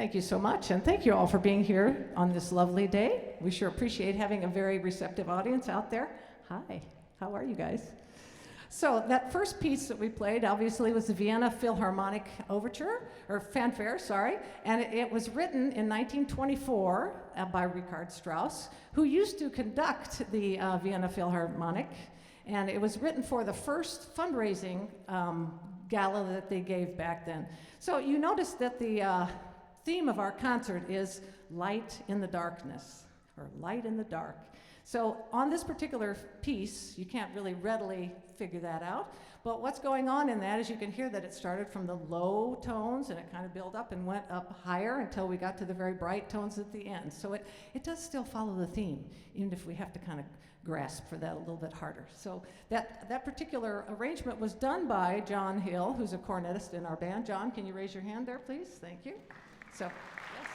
Thank you so much, and thank you all for being here on this lovely day. We sure appreciate having a very receptive audience out there. Hi, how are you guys? So that first piece that we played obviously was the Vienna Philharmonic Overture, or Fanfare, sorry, and it was written in 1924 by Richard Strauss, who used to conduct the Vienna Philharmonic, and it was written for the first fundraising gala that they gave back then. So you notice that the theme of our concert is light in the darkness, or light in the dark. So on this particular piece, you can't really readily figure that out, but what's going on in that is you can hear that it started from the low tones and it kind of built up and went up higher until we got to the very bright tones at the end. So it does still follow the theme, even if we have to kind of grasp for that a little bit harder. So that particular arrangement was done by John Hill, who's a cornetist in our band. John, can you raise your hand there, please? Thank you. So, yes.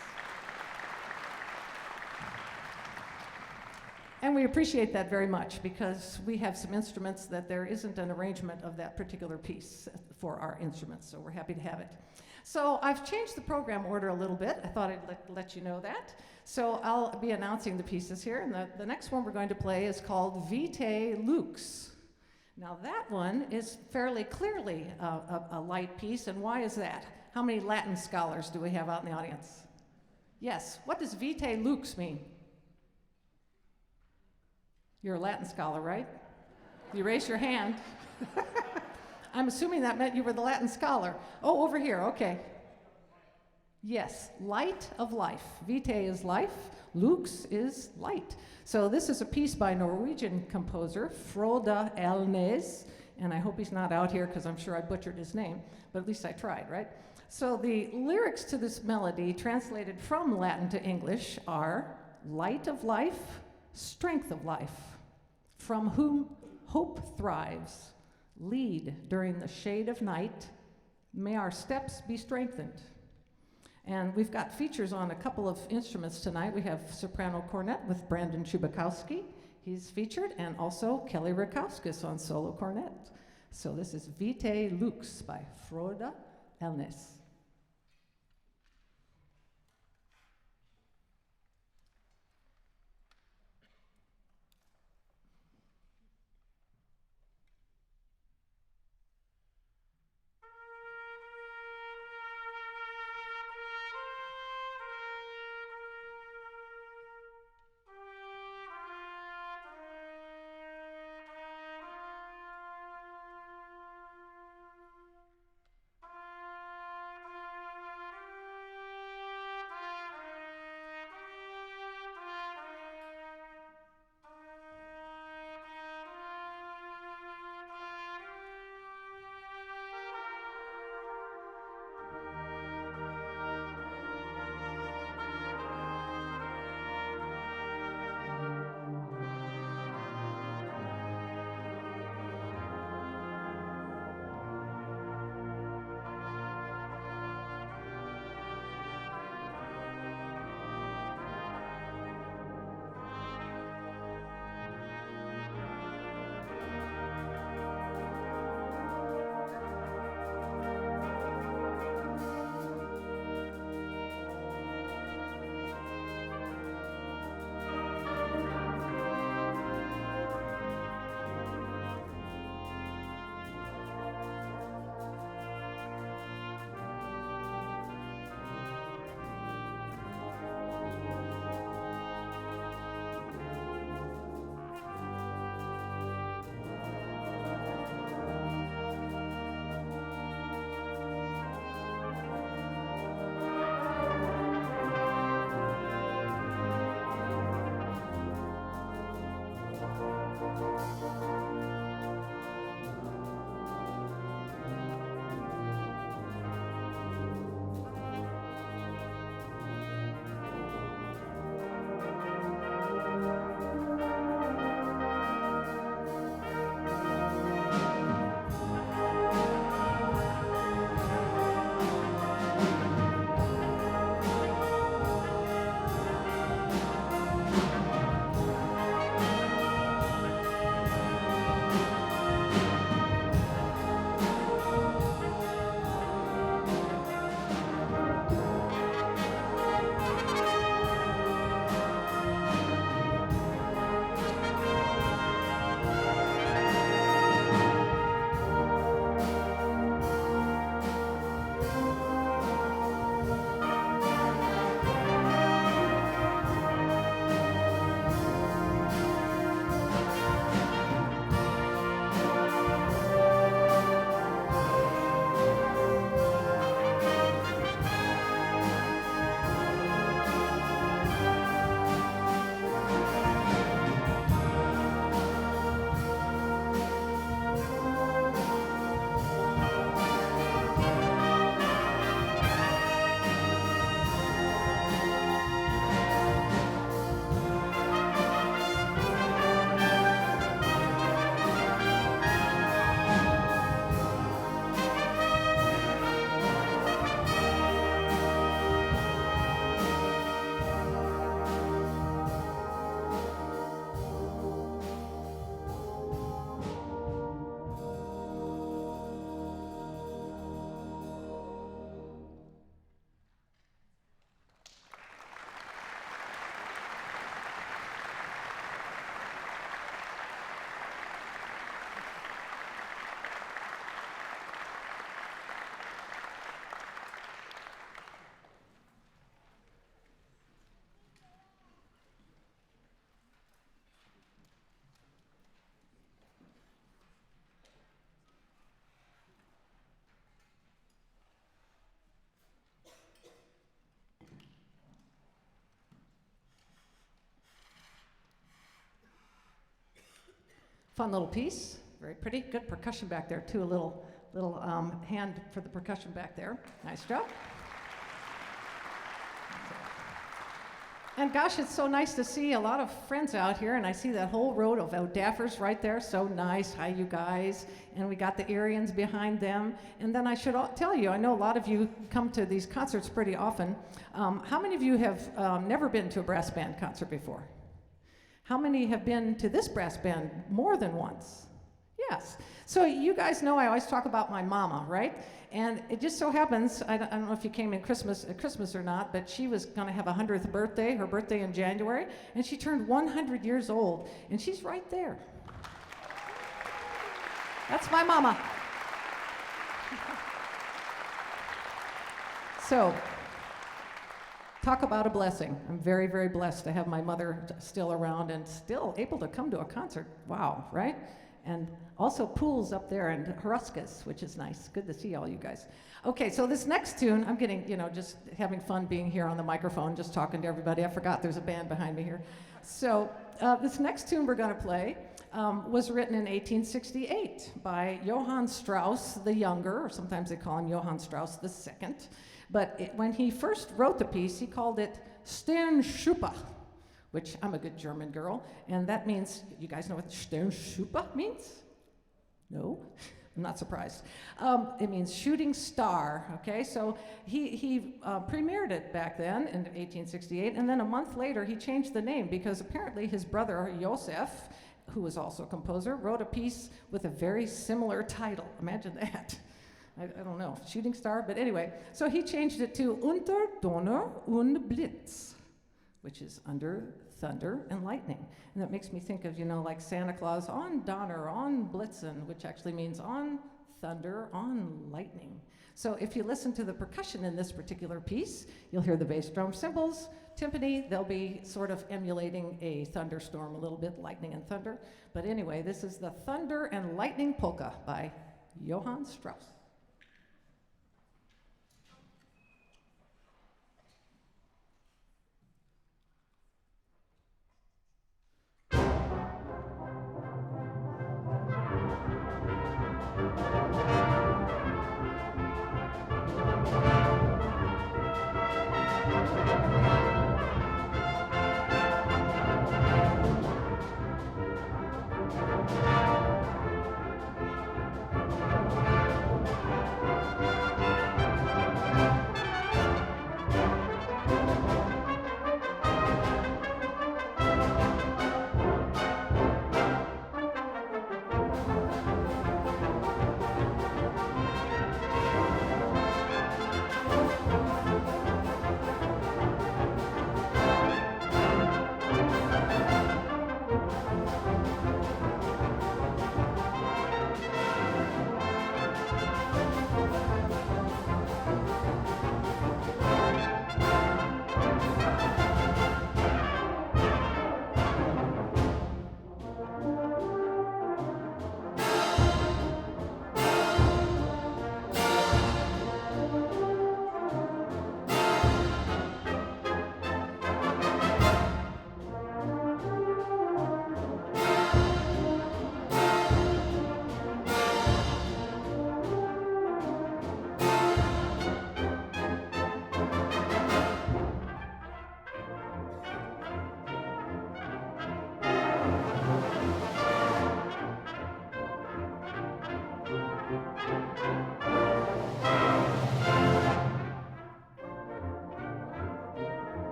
And we appreciate that very much because we have some instruments that there isn't an arrangement of that particular piece for our instruments, so we're happy to have it. So I've changed the program order a little bit. I thought I'd let you know that. So I'll be announcing the pieces here, and the next one we're going to play is called Vitae Lux. Now that one is fairly clearly a light piece, and why is that? How many Latin scholars do we have out in the audience? Yes, what does Vitae Lux mean? You're a Latin scholar, right? You raise your hand. I'm assuming that meant you were the Latin scholar. Oh, over here, okay. Yes, light of life. Vitae is life, lux is light. So this is a piece by Norwegian composer Frode Elnes, and I hope he's not out here because I'm sure I butchered his name, but at least I tried, right? So the lyrics to this melody, translated from Latin to English, are light of life, strength of life, from whom hope thrives, lead during the shade of night, may our steps be strengthened. And we've got features on a couple of instruments tonight. We have soprano cornet with Brandon Chubakowski, he's featured, and also Kelly Rakowskis on solo cornet. So this is Vitae Lux by Frode Elnes. Fun little piece, very pretty. Good percussion back there too. A little hand for the percussion back there. Nice job. And gosh, it's so nice to see a lot of friends out here, and I see that whole row of O'Daffers right there. So nice. Hi, you guys. And we got the Arians behind them. And then I should tell you, I know a lot of you come to these concerts pretty often. How many of you have never been to a brass band concert before? How many have been to this brass band more than once? Yes. So you guys know I always talk about my mama, right? And it just so happens, I don't know if you came in at Christmas or not, but she was going to have 100th birthday, her birthday in January, and she turned 100 years old, and she's right there. That's my mama. So, talk about a blessing. I'm very, very blessed to have my mother still around and still able to come to a concert. Wow, right? And also pools up there and Huruskas, which is nice. Good to see all you guys. Okay, so this next tune, I'm getting, just having fun being here on the microphone, just talking to everybody. I forgot there's a band behind me here. So this next tune we're going to play was written in 1868 by Johann Strauss the Younger, or sometimes they call him Johann Strauss the Second. But when he first wrote the piece, he called it Sternschnuppe, which I'm a good German girl, and that means, you guys know what Sternschnuppe means? No? I'm not surprised. It means shooting star, okay? So he premiered it back then in 1868, and then a month later he changed the name because apparently his brother Joseph, who was also a composer, wrote a piece with a very similar title. Imagine that. I don't know, shooting star, but anyway. So he changed it to Unter Donner und Blitz, which is under thunder and lightning. And that makes me think of, like Santa Claus on Donner, on Blitzen, which actually means on thunder, on lightning. So if you listen to the percussion in this particular piece, you'll hear the bass drum cymbals, timpani. They'll be sort of emulating a thunderstorm a little bit, lightning and thunder. But anyway, this is the Thunder and Lightning Polka by Johann Strauss.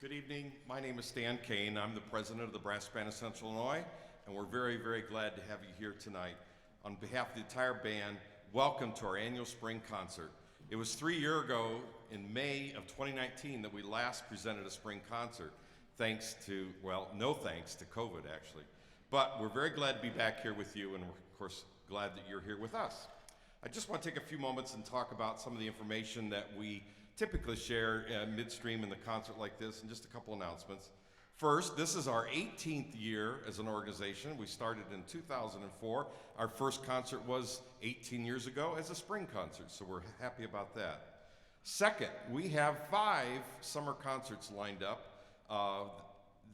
Good evening. My name is Stan Kane. I'm the president of the Brass Band of Central Illinois, and we're very, very glad to have you here tonight. On behalf of the entire band, welcome to our annual spring concert. It was 3 years ago in May of 2019 that we last presented a spring concert, thanks to, well, no thanks to COVID actually. But we're very glad to be back here with you, and we're of course glad that you're here with us. I just want to take a few moments and talk about some of the information that we typically share midstream in the concert like this, and just a couple announcements. First, this is our 18th year as an organization. We started in 2004. Our first concert was 18 years ago as a spring concert, so we're happy about that. Second, we have 5 summer concerts lined up.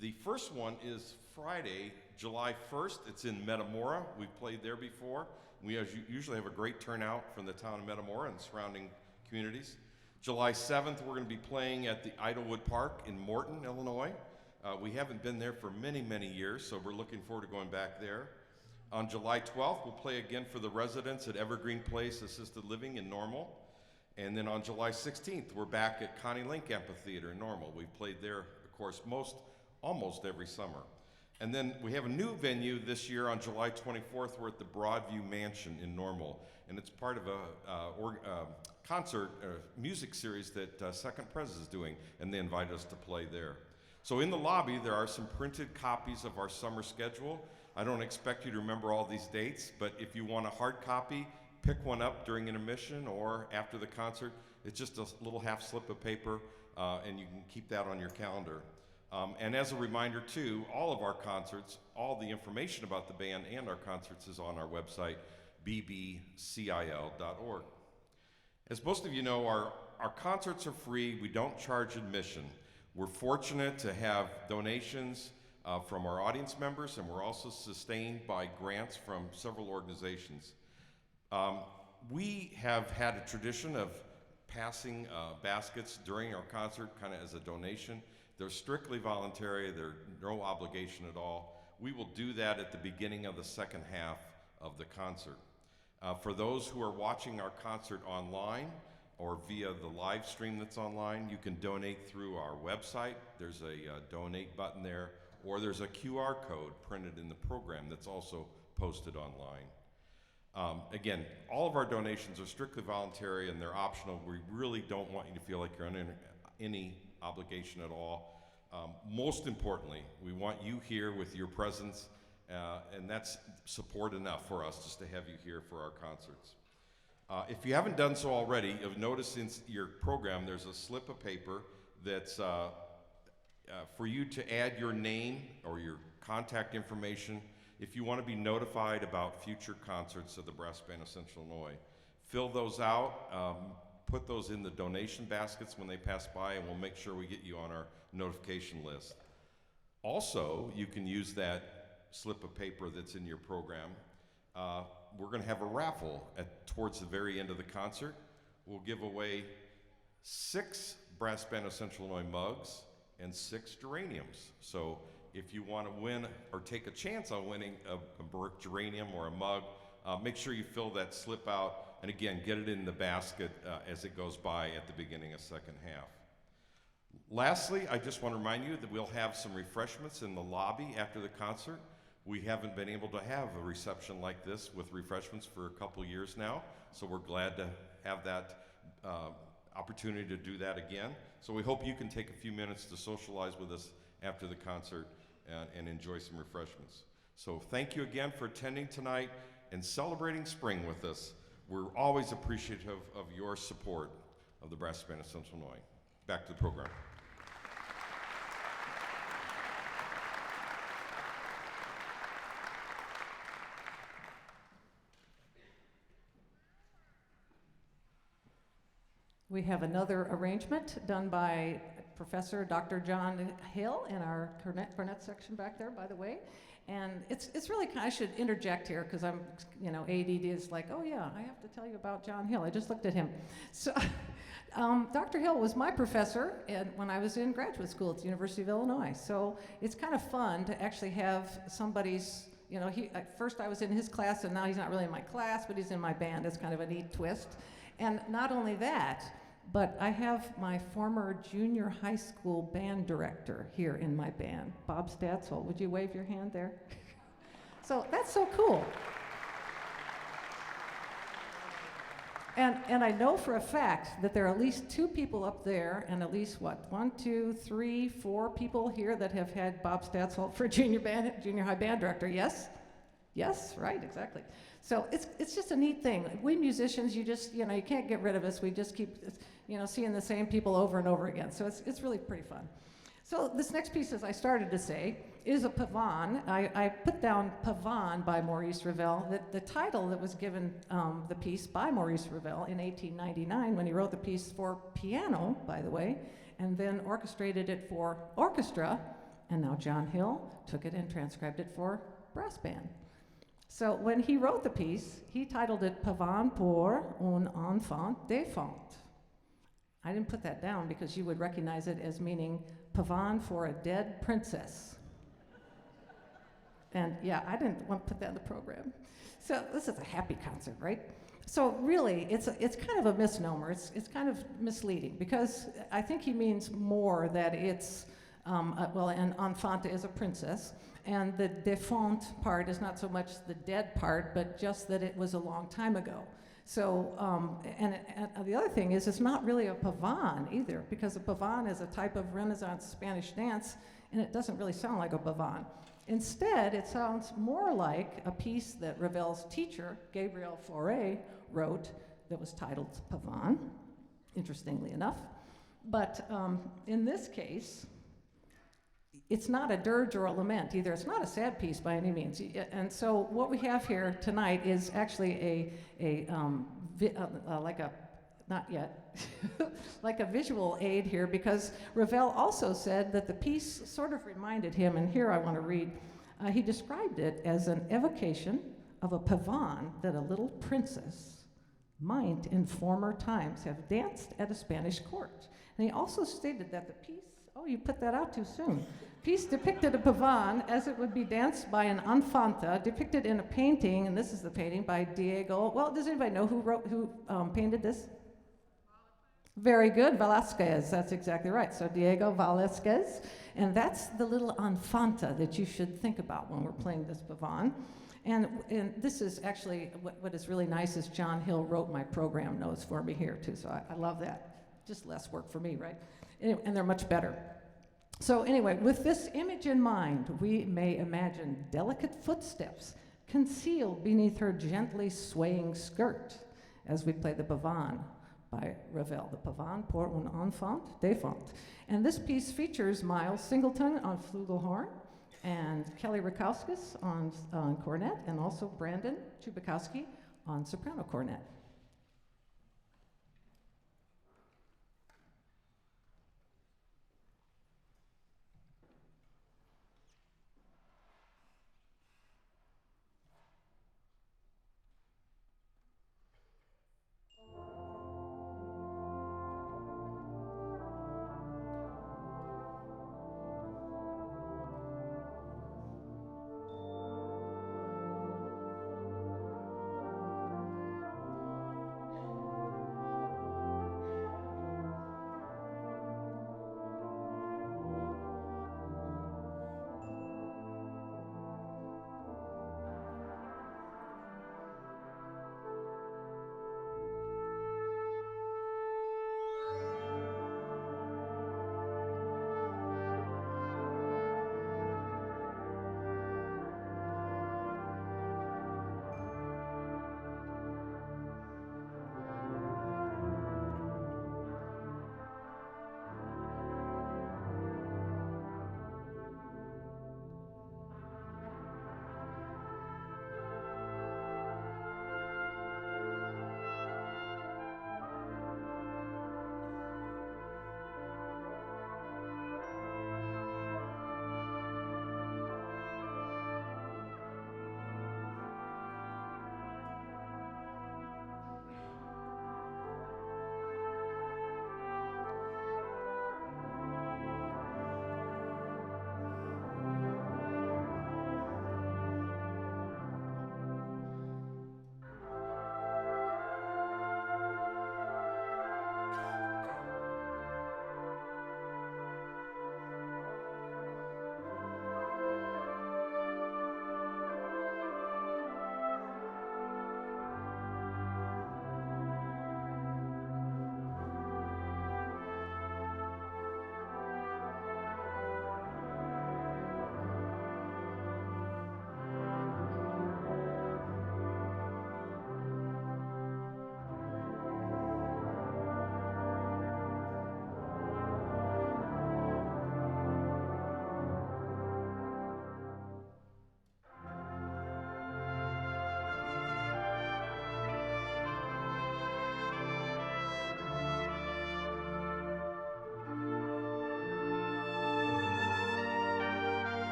The first one is Friday, July 1st. It's in Metamora. We've played there before. We usually have a great turnout from the town of Metamora and surrounding communities. July 7th, we're going to be playing at the Idlewood Park in Morton, Illinois. We haven't been there for many, many years, so we're looking forward to going back there. On July 12th, we'll play again for the residents at Evergreen Place Assisted Living in Normal. And then on July 16th, we're back at Connie Link Amphitheater in Normal. We've played there, of course, almost every summer. And then we have a new venue this year on July 24th. We're at the Broadview Mansion in Normal, and it's part of a concert music series that Second Pres is doing, and they invited us to play there. So in the lobby, there are some printed copies of our summer schedule. I don't expect you to remember all these dates, but if you want a hard copy, pick one up during intermission or after the concert. It's just a little half slip of paper, and you can keep that on your calendar. And as a reminder too, all of our concerts, all the information about the band and our concerts is on our website, bbcil.org. As most of you know, our concerts are free. We don't charge admission. We're fortunate to have donations from our audience members, and we're also sustained by grants from several organizations. We have had a tradition of passing baskets during our concert kind of as a donation. They're strictly voluntary. They're no obligation at all. We will do that at the beginning of the second half of the concert. For those who are watching our concert online or via the live stream that's online, you can donate through our website. There's a donate button there, or there's a QR code printed in the program that's also posted online. Again, all of our donations are strictly voluntary and they're optional. We really don't want you to feel like you're under any obligation at all. Most importantly, we want you here with your presence, and that's support enough for us just to have you here for our concerts. If you haven't done so already, you've noticed in your program there's a slip of paper that's for you to add your name or your contact information if you want to be notified about future concerts of the Brass Band of Central Illinois. Fill those out, put those in the donation baskets when they pass by, and we'll make sure we get you on our notification list. Also, you can use that slip of paper that's in your program. We're going to have a raffle towards the very end of the concert. We'll give away 6 Brass Band of Central Illinois mugs and 6 geraniums. So if you want to win or take a chance on winning a geranium or a mug, make sure you fill that slip out, and again, get it in the basket as it goes by at the beginning of second half. Lastly, I just want to remind you that we'll have some refreshments in the lobby after the concert. We haven't been able to have a reception like this with refreshments for a couple years now, so we're glad to have that opportunity to do that again. So we hope you can take a few minutes to socialize with us after the concert and enjoy some refreshments. So thank you again for attending tonight and celebrating spring with us. We're always appreciative of your support of the Brass Band of Central Illinois. Back to the program. We have another arrangement done by Professor Dr. John Hill in our cornet section back there, by the way. And it's really, I should interject here because I'm, ADD is like, oh yeah, I have to tell you about John Hill. I just looked at him. So Dr. Hill was my professor when I was in graduate school at the University of Illinois. So it's kind of fun to actually have somebody's, at first I was in his class and now he's not really in my class, but he's in my band. It's kind of a neat twist. And not only that, but I have my former junior high school band director here in my band, Bob Stadsel. Would you wave your hand there? So that's so cool. And I know for a fact that there are at least 2 people up there, and at least, what, 1, 2, 3, 4 people here that have had Bob Stadsel for junior high band director. Yes? Yes, right, exactly. So it's just a neat thing. We musicians, you just, you can't get rid of us. We just keep, seeing the same people over and over again. So it's really pretty fun. So this next piece, as I started to say, is a pavane. I put down Pavane by Maurice Ravel, the title that was given the piece by Maurice Ravel in 1899 when he wrote the piece for piano, by the way, and then orchestrated it for orchestra, and now John Hill took it and transcribed it for brass band. So when he wrote the piece, he titled it Pavane pour un enfant défunt. I didn't put that down because you would recognize it as meaning pavane for a dead princess. And yeah, I didn't want to put that in the program. So this is a happy concert, right? So really, it's kind of a misnomer. It's kind of misleading because I think he means more that it's, an enfant is a princess, and the défunt part is not so much the dead part, but just that it was a long time ago. So, and the other thing is it's not really a pavane either, because a pavane is a type of Renaissance Spanish dance, and it doesn't really sound like a pavane. Instead, it sounds more like a piece that Ravel's teacher, Gabriel Fauré, wrote that was titled Pavane, interestingly enough. But in this case, it's not a dirge or a lament either. It's not a sad piece by any means. And so what we have here tonight is actually not yet, like a visual aid here, because Ravel also said that the piece sort of reminded him, and here I want to read, he described it as an evocation of a pavane that a little princess might in former times have danced at a Spanish court. And he also stated that the piece, oh, you put that out too soon. Piece depicted a pavane as it would be danced by an infanta, depicted in a painting, and this is the painting by Diego. Well, does anybody know who painted this? Very good, Velázquez, that's exactly right. So Diego Velázquez, and that's the little infanta that you should think about when we're playing this pavane. And this is actually, what is really nice is John Hill wrote my program notes for me here too, so I love that. Just less work for me, right? And they're much better. So anyway, with this image in mind, we may imagine delicate footsteps concealed beneath her gently swaying skirt as we play the pavane by Ravel, the Pavane pour un enfant défunt. And this piece features Miles Singleton on flugelhorn and Kelly Rakowskis on cornet, and also Brandon Chubakowski on soprano cornet.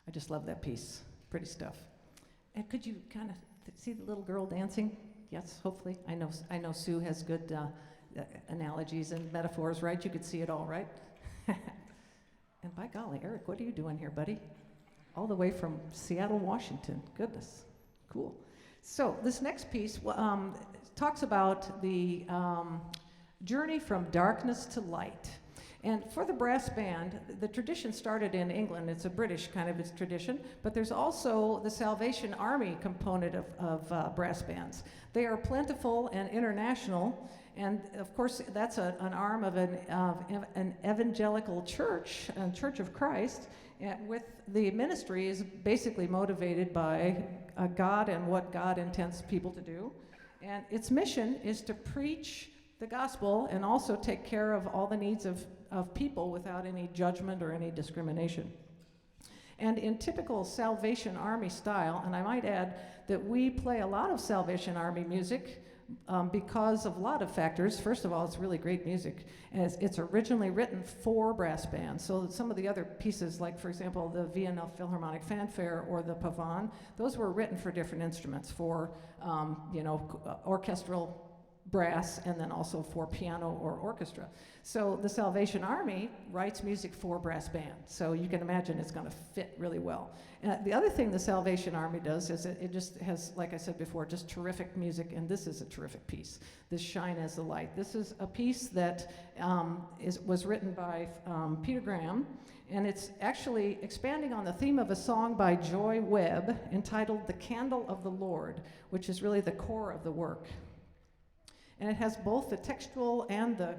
I just love that piece. Pretty stuff. And could you kind of see the little girl dancing? Yes, hopefully. I know Sue has good analogies and metaphors, right? You could see it all, right? And by golly, Eric, what are you doing here, buddy? All the way from Seattle, Washington. Goodness, cool. So this next piece talks about the journey from darkness to light. And for the brass band, the tradition started in England. It's a British kind of tradition, but there's also the Salvation Army component of brass bands. They are plentiful and international, and of course that's an arm of an evangelical church, a Church of Christ, with the ministry is basically motivated by God and what God intends people to do. And its mission is to preach the gospel and also take care of all the needs of people without any judgment or any discrimination. And in typical Salvation Army style, and I might add that we play a lot of Salvation Army music because of a lot of factors. First of all, it's really great music, and it's originally written for brass bands. So some of the other pieces, like for example, the Vienna Philharmonic Fanfare or the Pavane, those were written for different instruments, for orchestral brass, and then also for piano or orchestra. So the Salvation Army writes music for brass band, so you can imagine it's going to fit really well. The other thing the Salvation Army does is it just has, like I said before, just terrific music, and this is a terrific piece, this Shine as the Light. This is a piece that was written by Peter Graham, and it's actually expanding on the theme of a song by Joy Webb entitled The Candle of the Lord, which is really the core of the work. And it has both the textual and the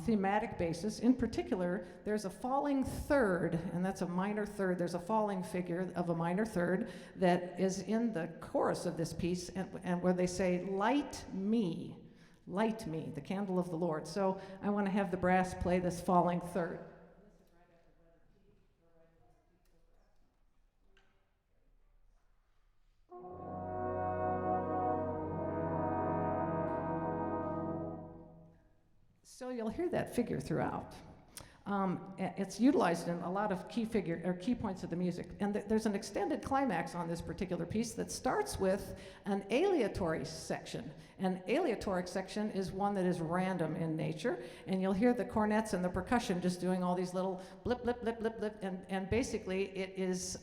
thematic basis. In particular, there's a falling third, and that's a minor third. There's a falling figure of a minor third that is in the chorus of this piece, and where they say, light me, the candle of the Lord. So I want to have the brass play this falling third. So you'll hear that figure throughout. It's utilized in a lot of key points of the music. And there's an extended climax on this particular piece that starts with an aleatory section. An aleatoric section is one that is random in nature, and you'll hear the cornets and the percussion just doing all these little blip, blip, blip, blip, blip, and basically it is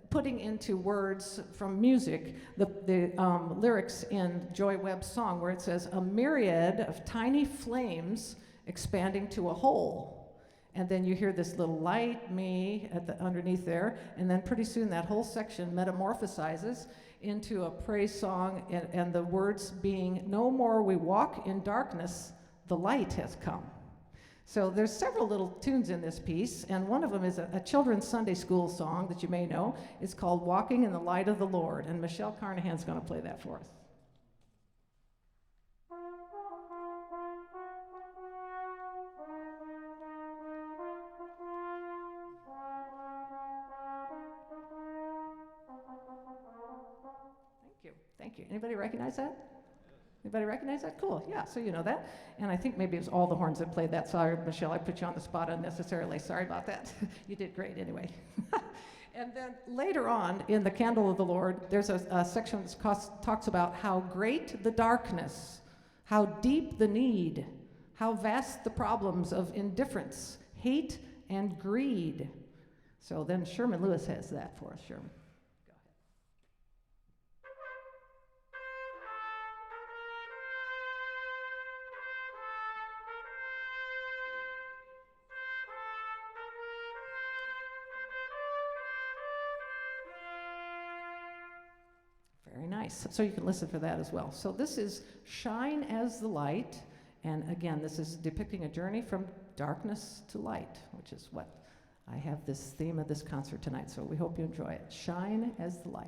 putting into words from music the lyrics in Joy Webb's song, where it says, a myriad of tiny flames expanding to a whole. And then you hear this little light me underneath there, and then pretty soon that whole section metamorphosizes into a praise song, and the words being, no more we walk in darkness, the light has come. So there's several little tunes in this piece, and one of them is a children's Sunday school song that you may know. It's called Walking in the Light of the Lord, and Michelle Carnahan's going to play that for us. Thank you. Anybody recognize that? Anybody recognize that? Cool, yeah, so you know that. And I think maybe it was all the horns that played that. Sorry, Michelle, I put you on the spot unnecessarily. Sorry about that. You did great anyway. And then later on in The Candle of the Lord, there's a section that talks about how great the darkness, how deep the need, how vast the problems of indifference, hate, and greed. So then Sherman Lewis has that for us. Sherman. Very nice. So you can listen for that as well. So this is Shine as the Light. And again, this is depicting a journey from darkness to light, which is what I have this theme of this concert tonight. So we hope you enjoy it. Shine as the Light.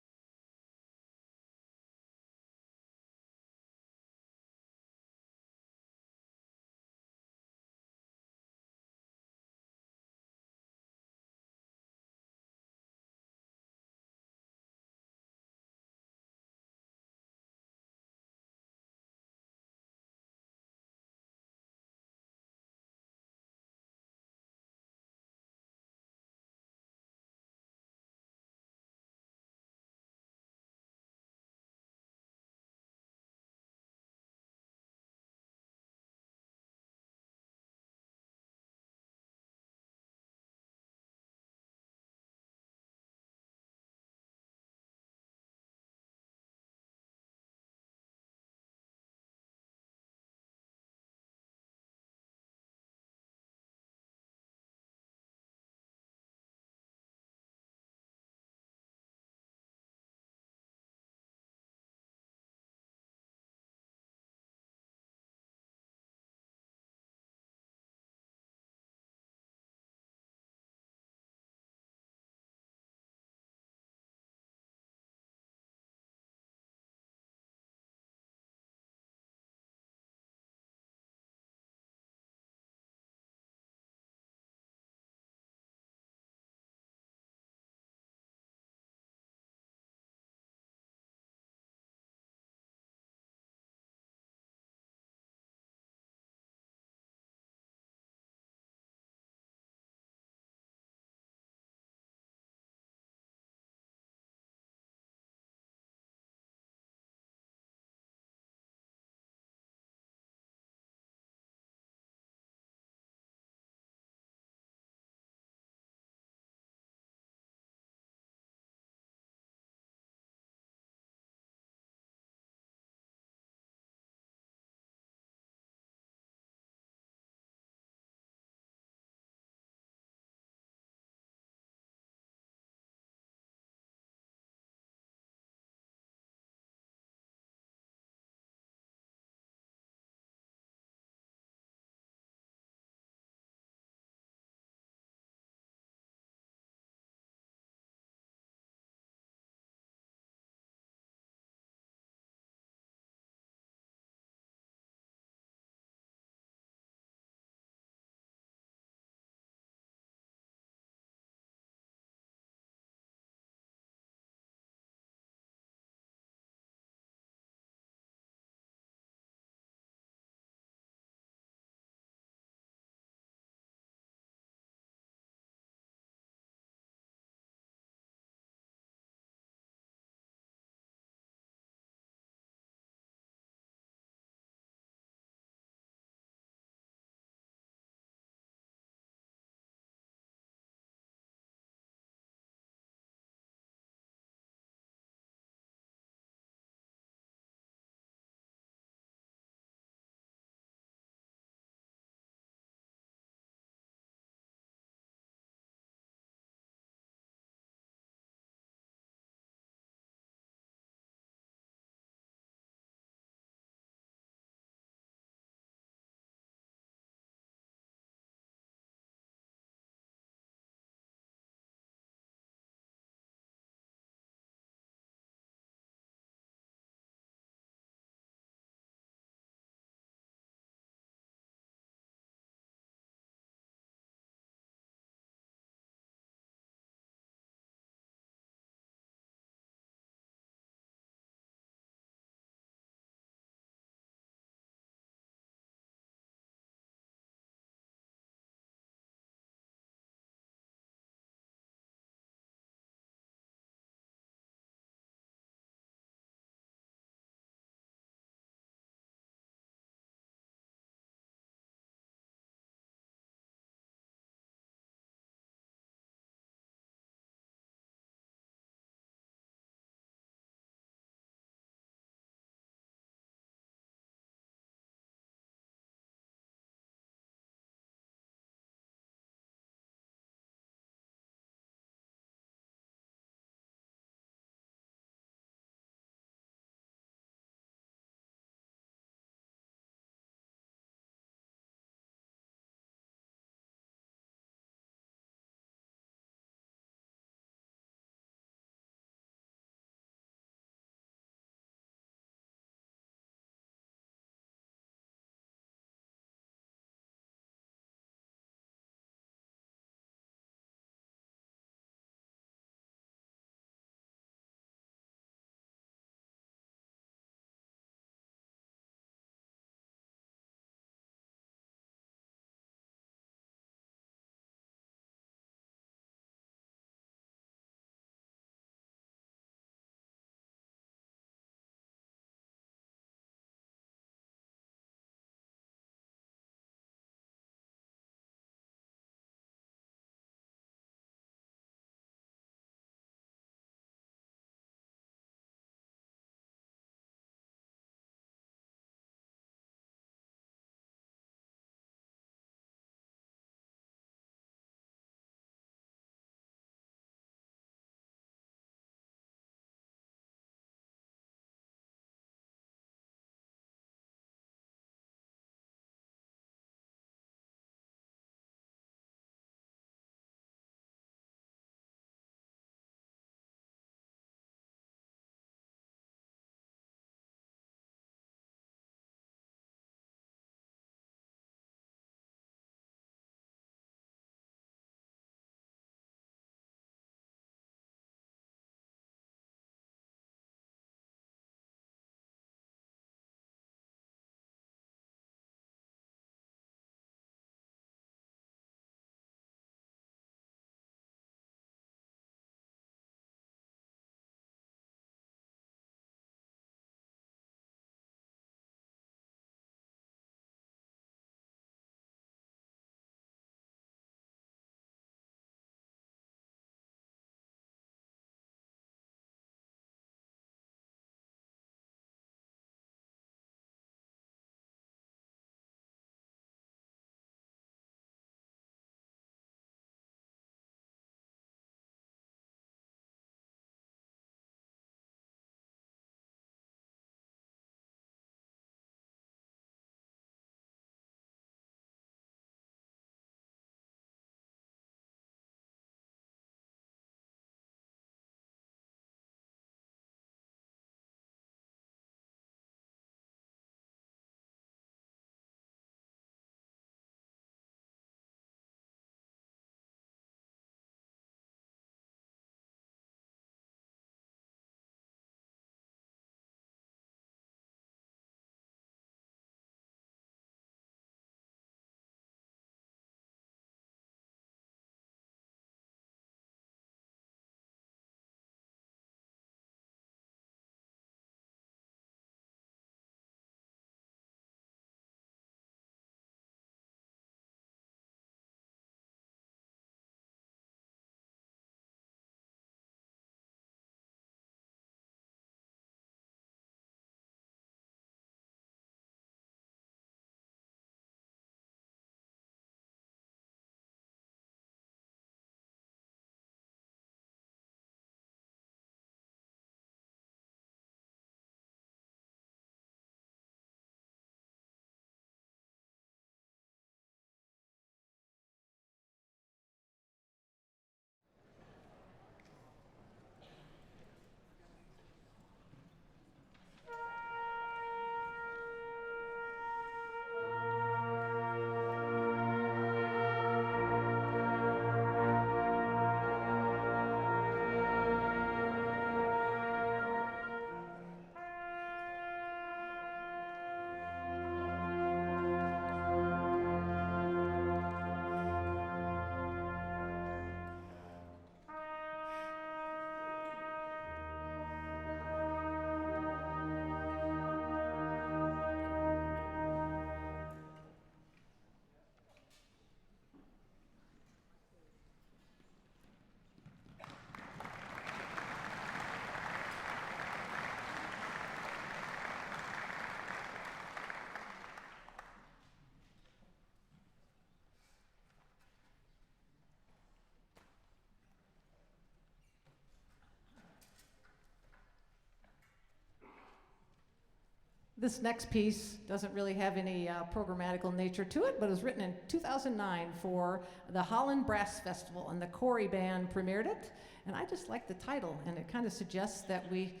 This next piece doesn't really have any programmatical nature to it, but it was written in 2009 for the Holland Brass Festival, and the Corey Band premiered it. And I just like the title, and it kind of suggests that we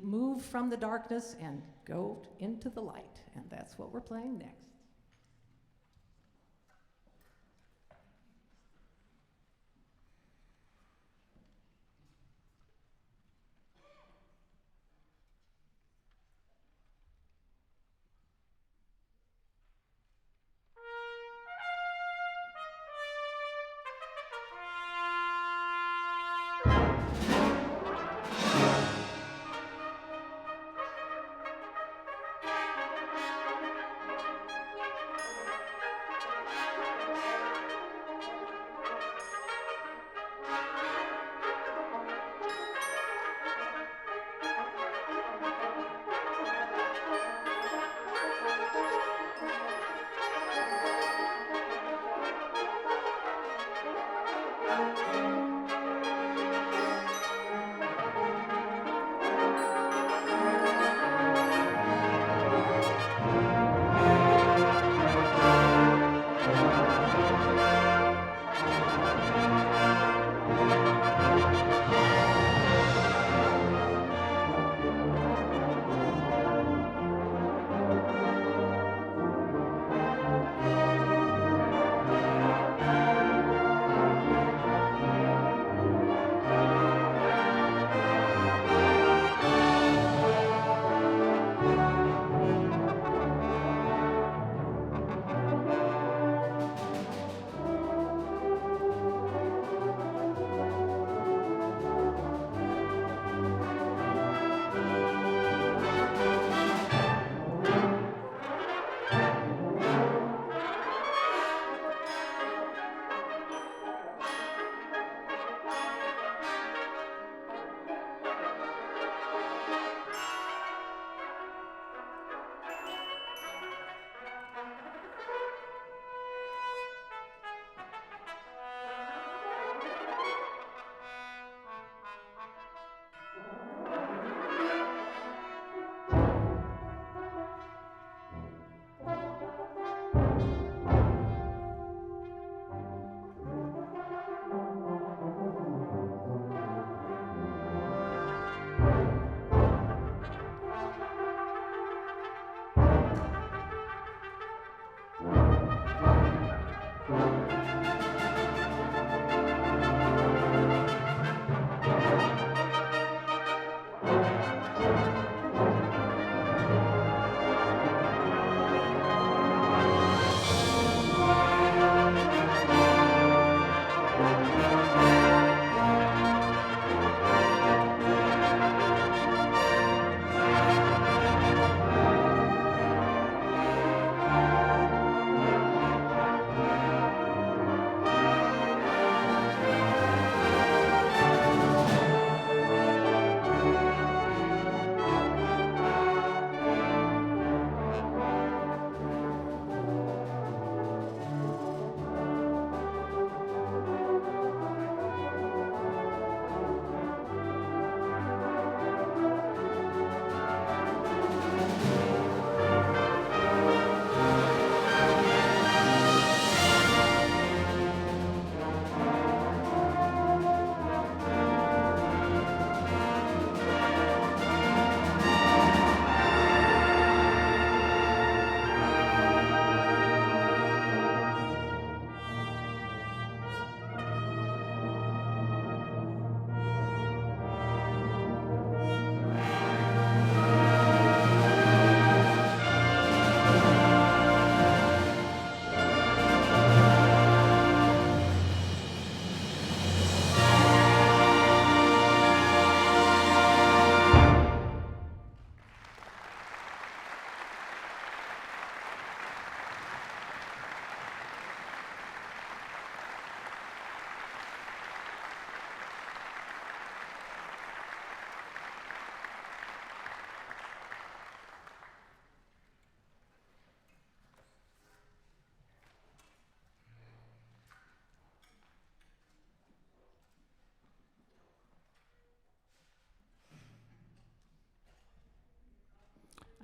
move from the darkness and go into the light, and that's what we're playing next.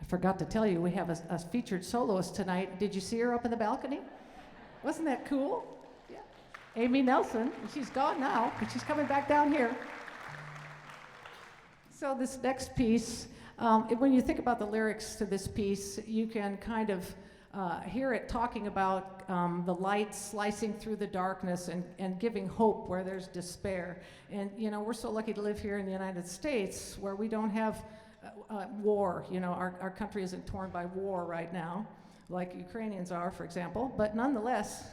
forgot to tell you, we have a featured soloist tonight. Did you see her up in the balcony? Wasn't that cool? Yeah. Amy Nelson. She's gone now, but she's coming back down here. So this next piece, when you think about the lyrics to this piece, you can kind of hear it talking about the light slicing through the darkness and giving hope where there's despair. And, you know, we're so lucky to live here in the United States where we don't have war. You know, our country isn't torn by war right now, like Ukrainians are, for example. But nonetheless,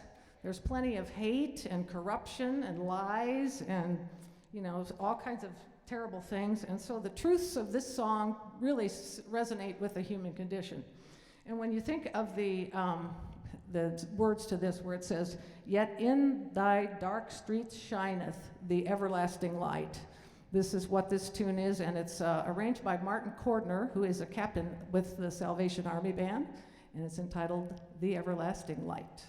there's plenty of hate and corruption and lies and, you know, all kinds of terrible things. And so the truths of this song really resonate with the human condition. And when you think of the words to this, where it says, "Yet in thy dark streets shineth the everlasting light." This is what this tune is, and it's arranged by Martin Cordner, who is a captain with the Salvation Army Band, and it's entitled "The Everlasting Light."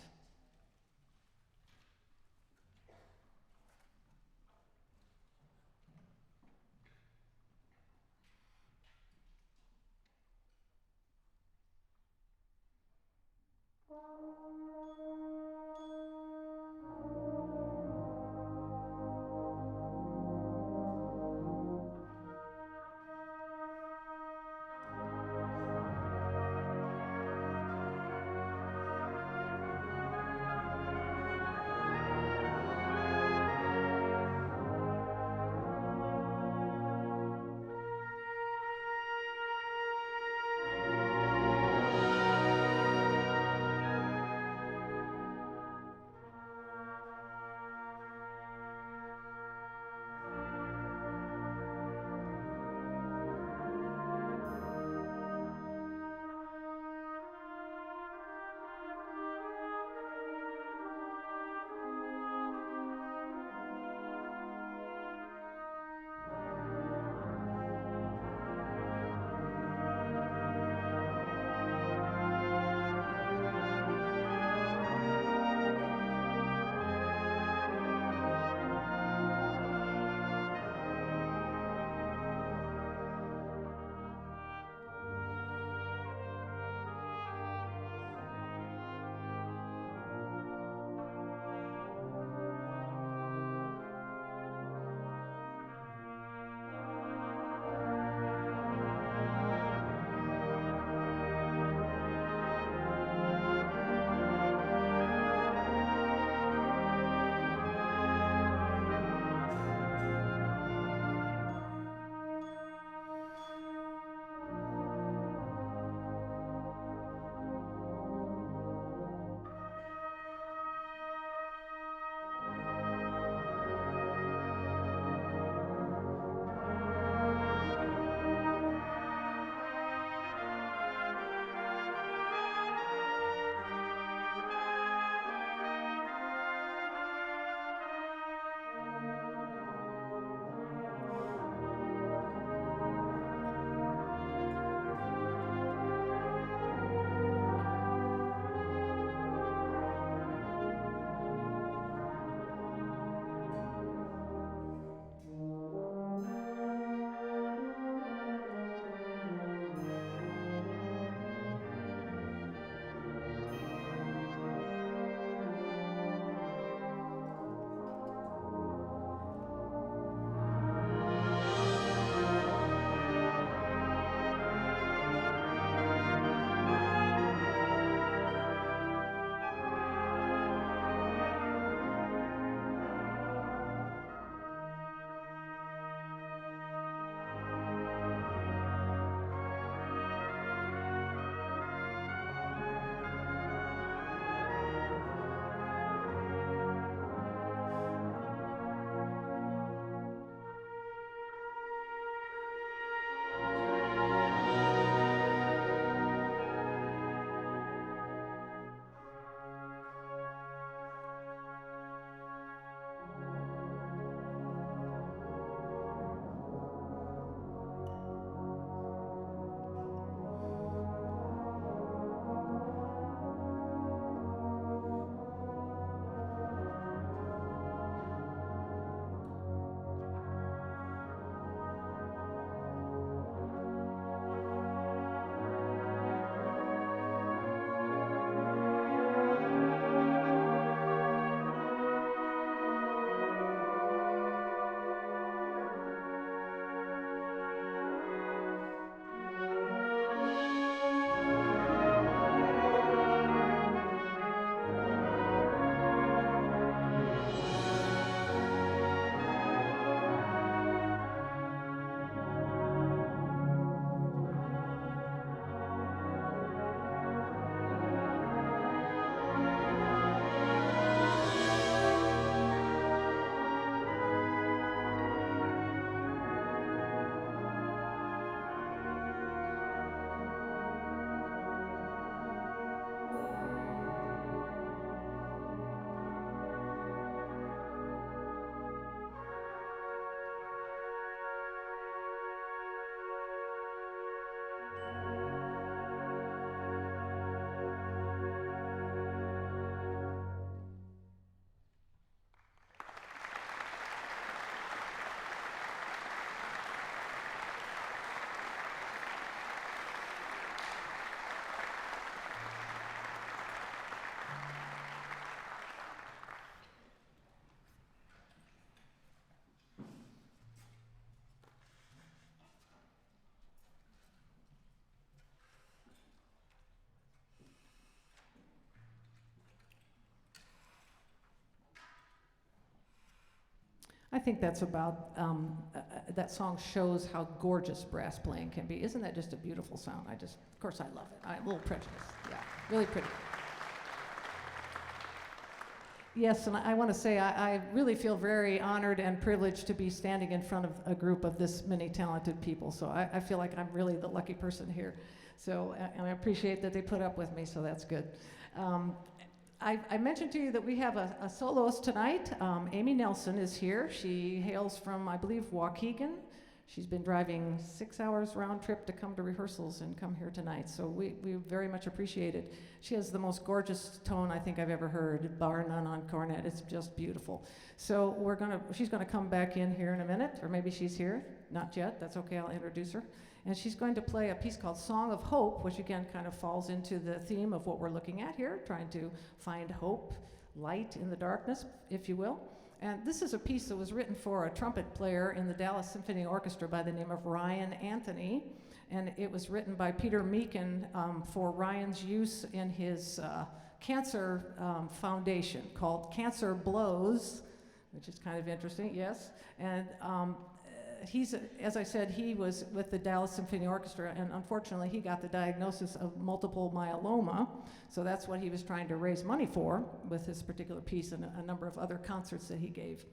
I think that's about, that song shows how gorgeous brass playing can be. Isn't that just a beautiful sound? Of course I love it. I'm a little prejudiced, yeah, really pretty. Yes, and I want to say I really feel very honored and privileged to be standing in front of a group of this many talented people. So I feel like I'm really the lucky person here. So, and I appreciate that they put up with me, so that's good. I mentioned to you that we have a soloist tonight. Amy Nelson is here. She hails from, I believe, Waukegan. She's been driving 6 hours round trip to come to rehearsals and come here tonight, so we very much appreciate it. She has the most gorgeous tone I think I've ever heard, bar none on cornet. It's just beautiful. So she's gonna come back in here in a minute, or maybe she's here. Not yet, that's okay, I'll introduce her. And she's going to play a piece called Song of Hope, which again kind of falls into the theme of what we're looking at here, trying to find hope, light in the darkness, if you will. And this is a piece that was written for a trumpet player in the Dallas Symphony Orchestra by the name of Ryan Anthony. And it was written by Peter Meakin for Ryan's use in his cancer foundation called Cancer Blows, which is kind of interesting, yes. And as I said, he was with the Dallas Symphony Orchestra, and unfortunately he got the diagnosis of multiple myeloma, so that's what he was trying to raise money for with this particular piece and a number of other concerts that he gave.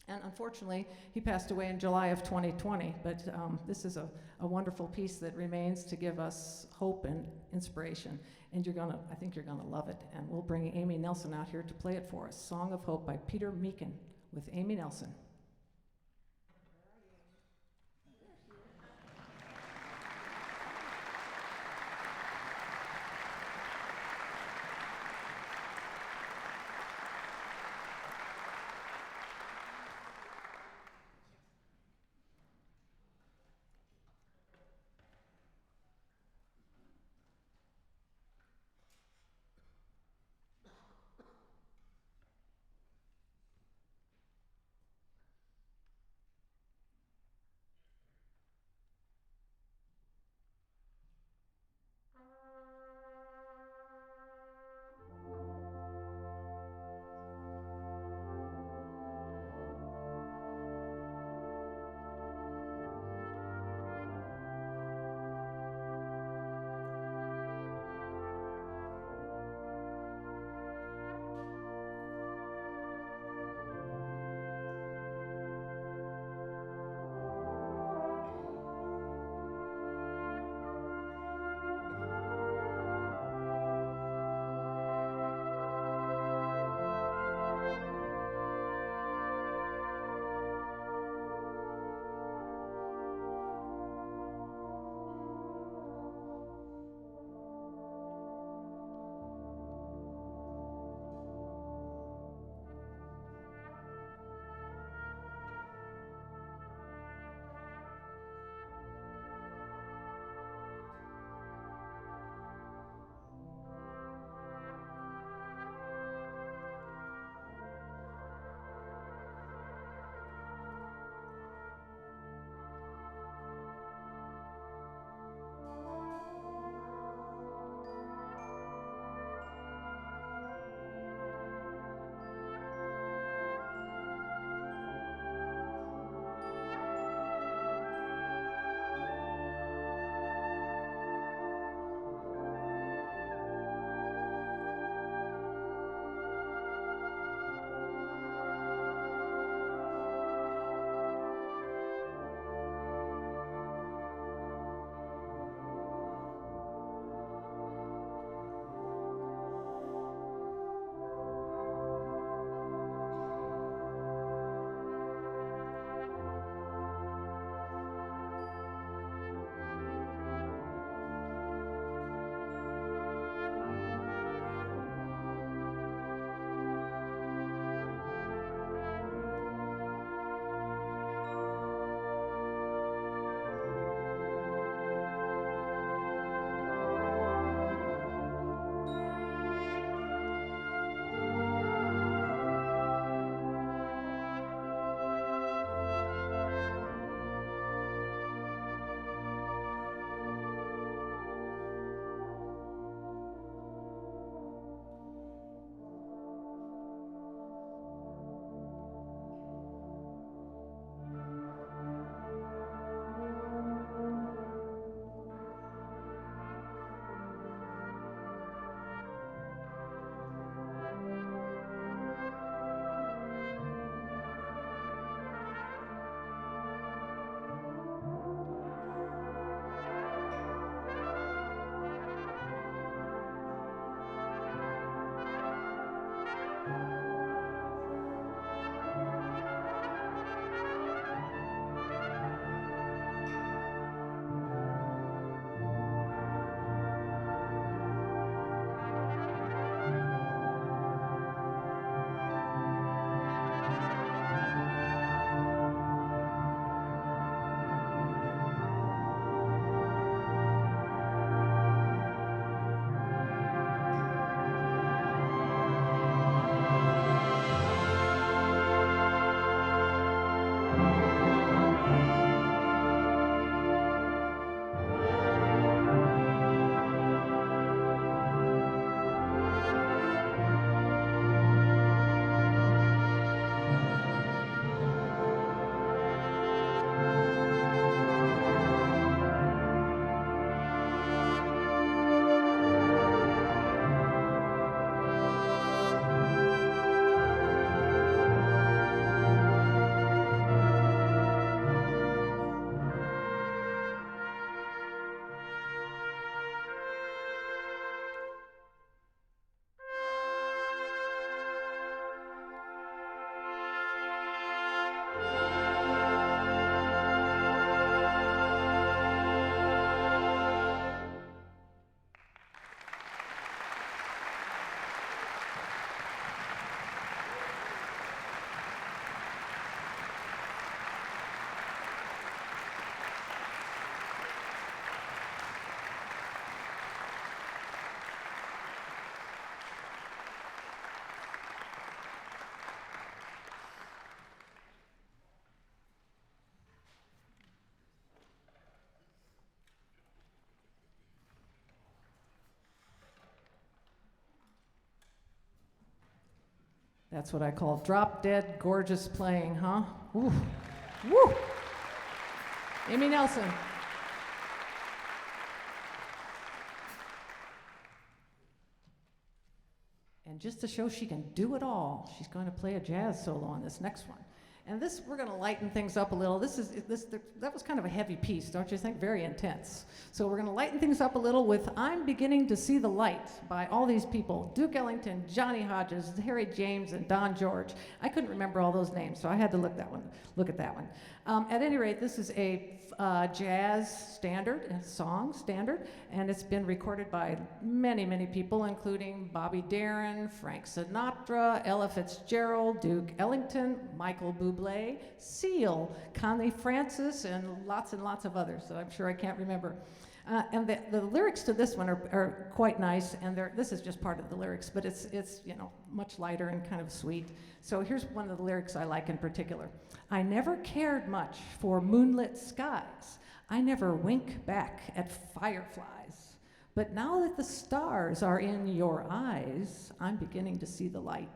And unfortunately, he passed away in July of 2020, but this is a wonderful piece that remains to give us hope and inspiration, and I think you're gonna love it, and we'll bring Amy Nelson out here to play it for us. Song of Hope by Peter Meakin with Amy Nelson. That's what I call drop dead gorgeous playing, huh? Woo. Woo. Amy Nelson. And just to show she can do it all, she's going to play a jazz solo on this next one. And this, we're going to lighten things up a little. That was kind of a heavy piece, don't you think? Very intense. So we're going to lighten things up a little with "I'm Beginning to See the Light" by all these people: Duke Ellington, Johnny Hodges, Harry James, and Don George. I couldn't remember all those names, so I had to look at that one. At any rate, this is a jazz standard, a song standard, and it's been recorded by many, many people, including Bobby Darin, Frank Sinatra, Ella Fitzgerald, Duke Ellington, Michael Bublé, Seal, Conley Francis, and lots of others that I'm sure I can't remember. And the lyrics to this one are quite nice, and this is just part of the lyrics, but it's much lighter and kind of sweet. So here's one of the lyrics I like in particular. "I never cared much for moonlit skies. I never wink back at fireflies. But now that the stars are in your eyes, I'm beginning to see the light."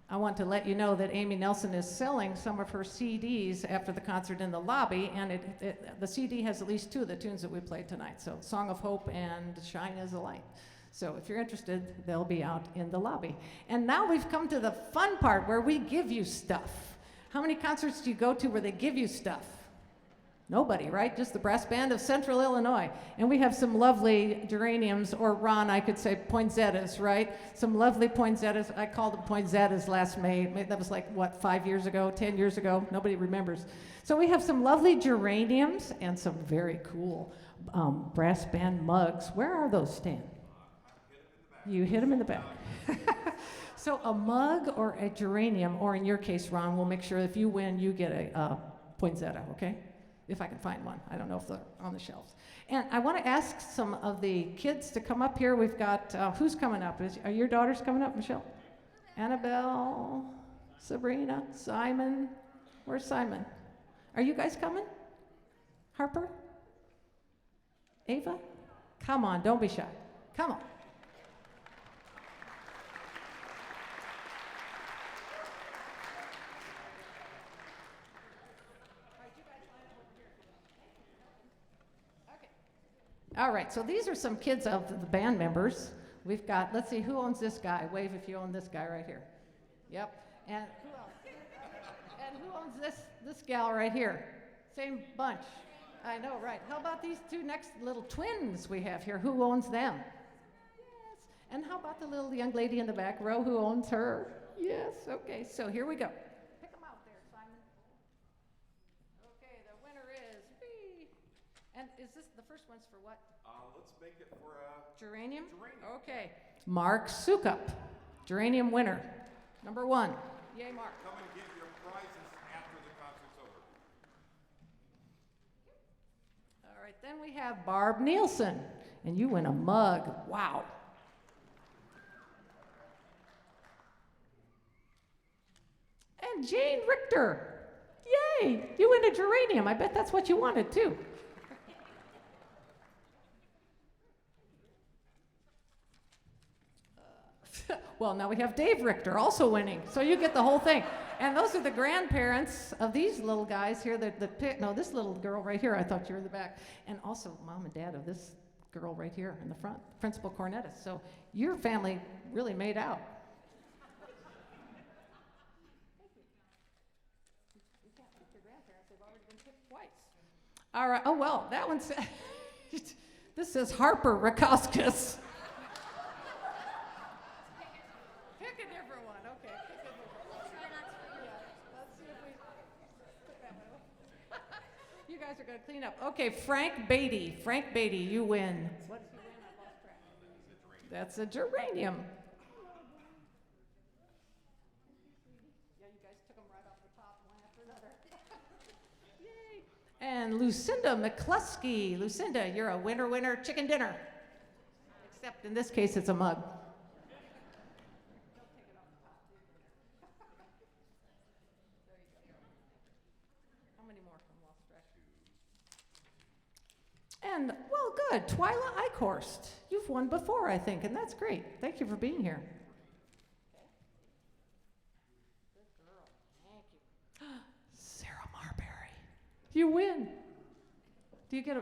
I want to let you know that Amy Nelson is selling some of her CDs after the concert in the lobby, and the CD has at least two of the tunes that we played tonight, so Song of Hope and Shine as a Light. So if you're interested, they'll be out in the lobby. And now we've come to the fun part where we give you stuff. How many concerts do you go to where they give you stuff? Nobody, right? Just the brass band of Central Illinois. And we have some lovely geraniums, or Ron, I could say poinsettias, right? Some lovely poinsettias. I called them poinsettias last May. That was like, what, 5 years ago, 10 years ago? Nobody remembers. So we have some lovely geraniums and some very cool brass band mugs. Where are those, Stan? You hit them in the back. So a mug or a geranium, or in your case, Ron, we'll make sure if you win, you get a poinsettia, okay? If I can find one. I don't know if they're on the shelves. And I want to ask some of the kids to come up here. We've got, who's coming up? Are your daughters coming up, Michelle? Annabelle, Sabrina, Simon. Where's Simon? Are you guys coming? Harper? Ava? Come on, don't be shy. Come on. All right, so these are some kids of the band members. We've got, let's see, who owns this guy? Wave if you own this guy right here. Yep. And who else? And who owns this gal right here? Same bunch. I know, right. How about these two next little twins we have here? Who owns them? Yes. And how about the little young lady in the back row? Who owns her? Yes. Okay, so here we go. Pick them out there, Simon. Okay, the winner is me. And is this, the first one's for what? Let's make it for Geranium? geranium. Okay. Mark Sukup, geranium winner. Number 1. Yay, Mark. Come and get your prizes after the concert's over. All right, then we have Barb Nielsen, and you win a mug. Wow. And Jane Richter. Yay, you win a geranium. I bet that's what you wanted, too. Well, now we have Dave Richter also winning, so you get the whole thing. And those are the grandparents of these little guys here. No, this little girl right here, I thought you were in the back. And also mom and dad of this girl right here in the front, Principal Cornettis. So your family really made out. You can't pick your grandparents, they've already been picked twice. All right, oh well, that one says, this says Harper Rakauskas. You guys are going to clean up. Okay, Frank Beatty. Frank Beatty, you win. What did you win? I lost track. That's a geranium. Yeah, you guys took them right off the top, one after another. Yay. And Lucinda McCluskey. Lucinda, you're a winner, chicken dinner. Except in this case, it's a mug. And, well, good. Twyla Eichhorst. You've won before, I think, and that's great. Thank you for being here. Good girl. Thank you. Sarah Marbury. You win.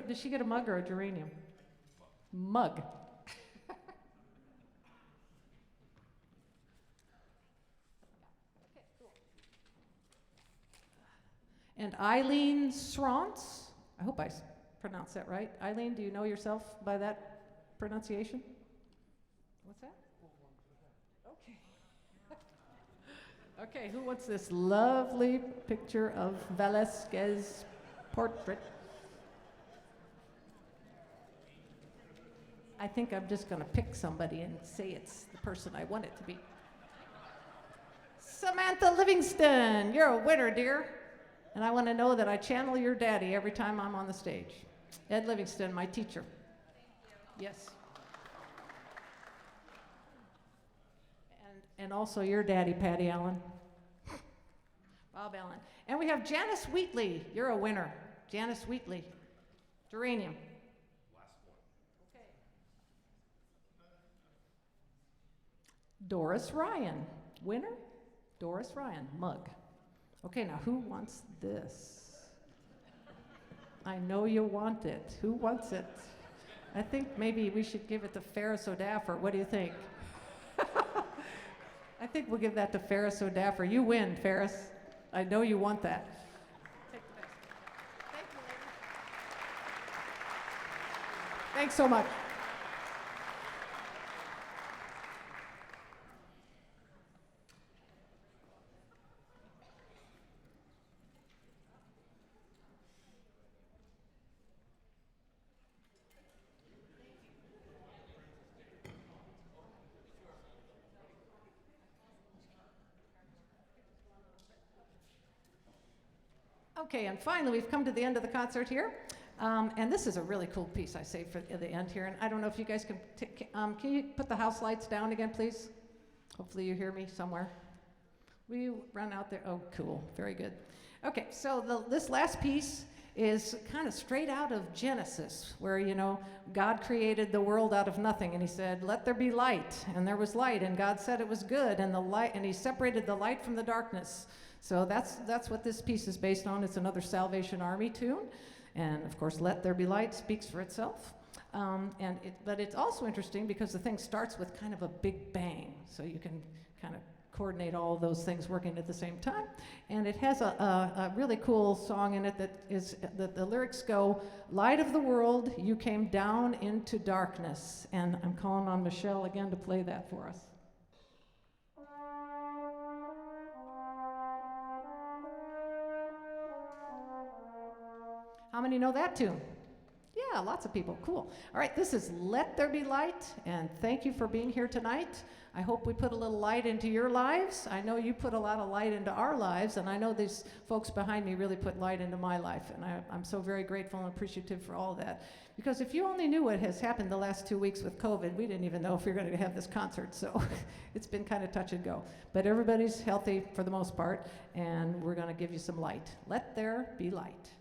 Does she get a mug or a geranium? Mug. Okay, cool. And Eileen Srantz. I hope I pronounce that right. Eileen, do you know yourself by that pronunciation? What's that? Okay. Okay, who wants this lovely picture of Velasquez portrait? I think I'm just going to pick somebody and say it's the person I want it to be. Samantha Livingston, you're a winner, dear. And I want to know that I channel your daddy every time I'm on the stage. Ed Livingston, my teacher. Yes. And also your daddy, Patty Allen. Bob Allen. And we have Janice Wheatley. You're a winner. Janice Wheatley. Geranium. Last one. Okay. Doris Ryan. Winner? Doris Ryan. Mug. Okay, now who wants this? I know you want it. Who wants it? I think maybe we should give it to Ferris O'Daffer. What do you think? I think we'll give that to Ferris O'Daffer. You win, Ferris. I know you want that. Take the basket. Thank you, lady. Thanks so much. Okay, and finally, we've come to the end of the concert here. And this is a really cool piece I saved for the end here. And I don't know if you guys can you put the house lights down again, please? Hopefully you hear me somewhere. Will you run out there? Oh, cool, very good. Okay, so this last piece is kind of straight out of Genesis, where, you know, God created the world out of nothing, and he said, let there be light, and there was light, and God said it was good, and he separated the light from the darkness. So that's what this piece is based on. It's another Salvation Army tune. And of course, Let There Be Light speaks for itself. But it's also interesting because the thing starts with kind of a big bang. So you can kind of coordinate all of those things working at the same time. And it has a really cool song in it that the lyrics go, light of the world, you came down into darkness. And I'm calling on Michelle again to play that for us. How many know that tune? Yeah, lots of people. Cool. All right, this is Let There Be Light, and thank you for being here tonight. I hope we put a little light into your lives. I know you put a lot of light into our lives, and I know these folks behind me really put light into my life, and I'm so very grateful and appreciative for all of that. Because if you only knew what has happened the last 2 weeks with COVID, we didn't even know if we were going to have this concert, so it's been kind of touch and go. But everybody's healthy for the most part, and we're going to give you some light. Let there be light.